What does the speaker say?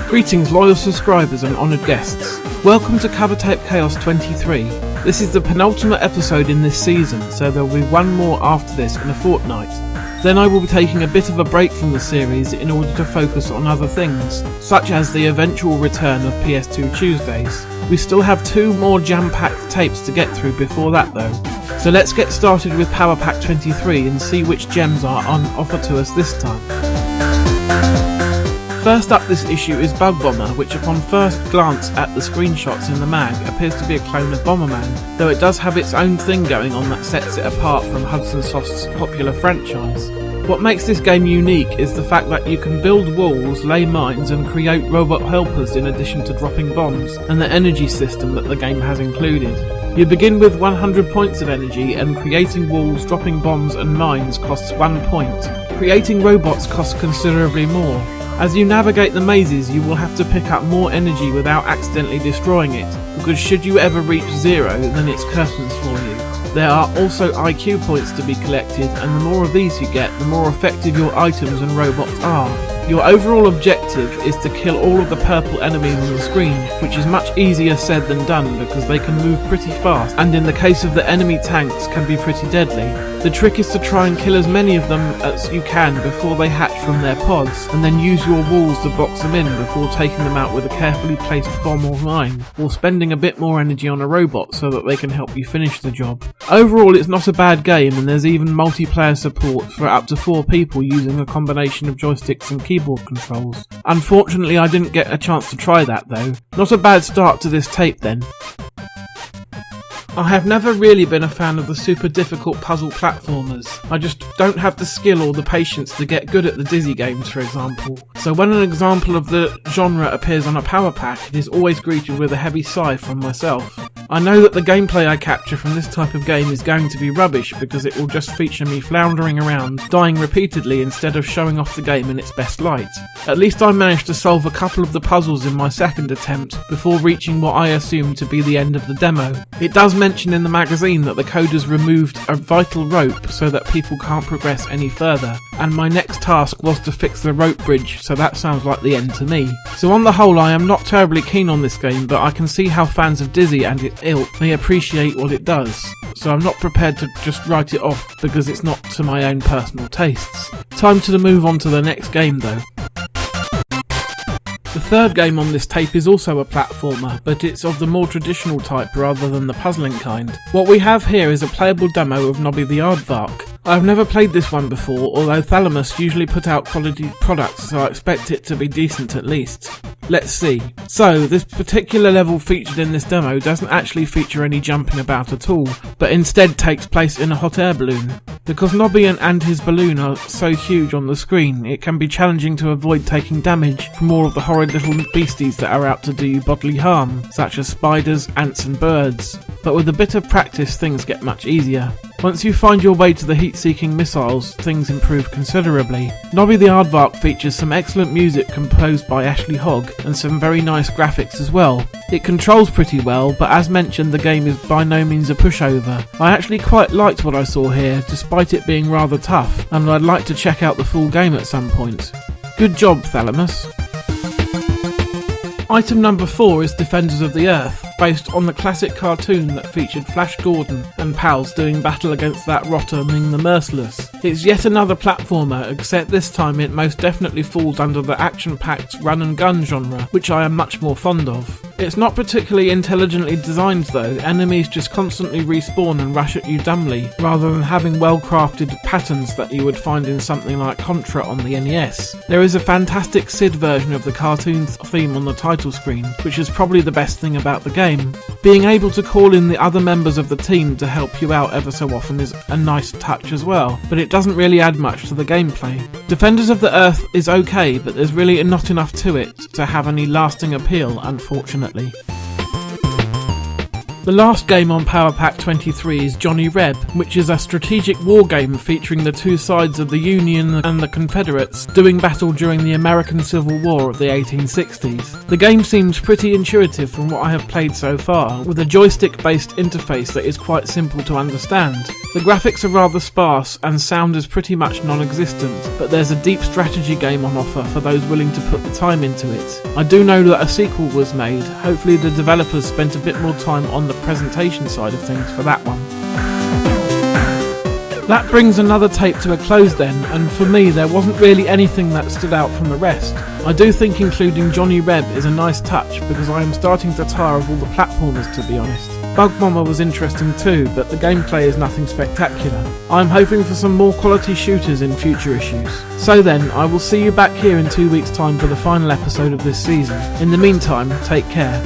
Greetings loyal subscribers and honoured guests. Welcome to Covertape Chaos 23. This is the penultimate episode in this season, so there will be one more after this in a fortnight. Then I will be taking a bit of a break from the series in order to focus on other things, such as the eventual return of PS2 Tuesdays. We still have 2 more jam-packed tapes to get through before that though. So let's get started with Power Pack 23 and see which gems are on offer to us this time. First up this issue is Bug Bomber, which upon first glance at the screenshots in the mag appears to be a clone of Bomberman, though it does have its own thing going on that sets it apart from Hudson Soft's popular franchise. What makes this game unique is the fact that you can build walls, lay mines and create robot helpers in addition to dropping bombs, and the energy system that the game has included. You begin with 100 points of energy, and creating walls, dropping bombs and mines costs 1 point. Creating robots costs considerably more. As you navigate the mazes, you will have to pick up more energy without accidentally destroying it, because should you ever reach 0, then it's curtains for you. There are also IQ points to be collected, and the more of these you get, the more effective your items and robots are. Your overall objective is to kill all of the purple enemies on the screen, which is much easier said than done because they can move pretty fast, and in the case of the enemy tanks can be pretty deadly. The trick is to try and kill as many of them as you can before they hatch from their pods, and then use your walls to box them in before taking them out with a carefully placed bomb or mine, or spending a bit more energy on a robot so that they can help you finish the job. Overall, it's not a bad game, and there's even multiplayer support for up to 4 people using a combination of joysticks and keyboard controls. Unfortunately, I didn't get a chance to try that though. Not a bad start to this tape then. I have never really been a fan of the super difficult puzzle platformers. I just don't have the skill or the patience to get good at the Dizzy games, for example. So when an example of the genre appears on a power pack, it is always greeted with a heavy sigh from myself. I know that the gameplay I capture from this type of game is going to be rubbish because it will just feature me floundering around, dying repeatedly instead of showing off the game in its best light. At least I managed to solve a couple of the puzzles in my second attempt before reaching what I assume to be the end of the demo. It does mention in the magazine that the coders removed a vital rope so that people can't progress any further, and my next task was to fix the rope bridge, so that sounds like the end to me. So on the whole, I am not terribly keen on this game, but I can see how fans of Dizzy and its ilk may appreciate what it does, so I'm not prepared to just write it off because it's not to my own personal tastes. Time to move on to the next game though. The third game on this tape is also a platformer, but it's of the more traditional type rather than the puzzling kind. What we have here is a playable demo of Nobby the Aardvark. I've never played this one before, although Thalamus usually put out quality products, so I expect it to be decent at least. Let's see. So, this particular level featured in this demo doesn't actually feature any jumping about at all, but instead takes place in a hot air balloon. Because Nobby and his balloon are so huge on the screen, it can be challenging to avoid taking damage from all of the horrid little beasties that are out to do you bodily harm, such as spiders, ants and birds. But with a bit of practice, things get much easier. Once you find your way to the heat-seeking missiles, things improve considerably. Nobby the Aardvark features some excellent music composed by Ashley Hogg, and some very nice graphics as well. It controls pretty well, but as mentioned, the game is by no means a pushover. I actually quite liked what I saw here, despite it being rather tough, and I'd like to check out the full game at some point. Good job, Thalamus. Item number 4 is Defenders of the Earth, based on the classic cartoon that featured Flash Gordon and pals doing battle against that rotter Ming the Merciless. It's yet another platformer, except this time it most definitely falls under the action-packed run-and-gun genre, which I am much more fond of. It's not particularly intelligently designed though, enemies just constantly respawn and rush at you dumbly, rather than having well-crafted patterns that you would find in something like Contra on the NES. There is a fantastic SID version of the cartoon theme on the title screen, which is probably the best thing about the game. Being able to call in the other members of the team to help you out ever so often is a nice touch as well, but it doesn't really add much to the gameplay. Defenders of the Earth is okay, but there's really not enough to it to have any lasting appeal, unfortunately. The last game on Power Pack 23 is Johnny Reb, which is a strategic war game featuring the two sides of the Union and the Confederates doing battle during the American Civil War of the 1860s. The game seems pretty intuitive from what I have played so far, with a joystick-based interface that is quite simple to understand. The graphics are rather sparse and sound is pretty much non-existent, but there's a deep strategy game on offer for those willing to put the time into it. I do know that a sequel was made. Hopefully the developers spent a bit more time on the presentation side of things for that one. That brings another tape to a close then, and for me there wasn't really anything that stood out from the rest. I do think including Johnny Reb is a nice touch because I am starting to tire of all the platformers, to be honest. Bug Bomber was interesting too, but the gameplay is nothing spectacular. I'm hoping for some more quality shooters in future issues. So then, I will see you back here in 2 weeks' time for the final episode of this season. In the meantime, take care.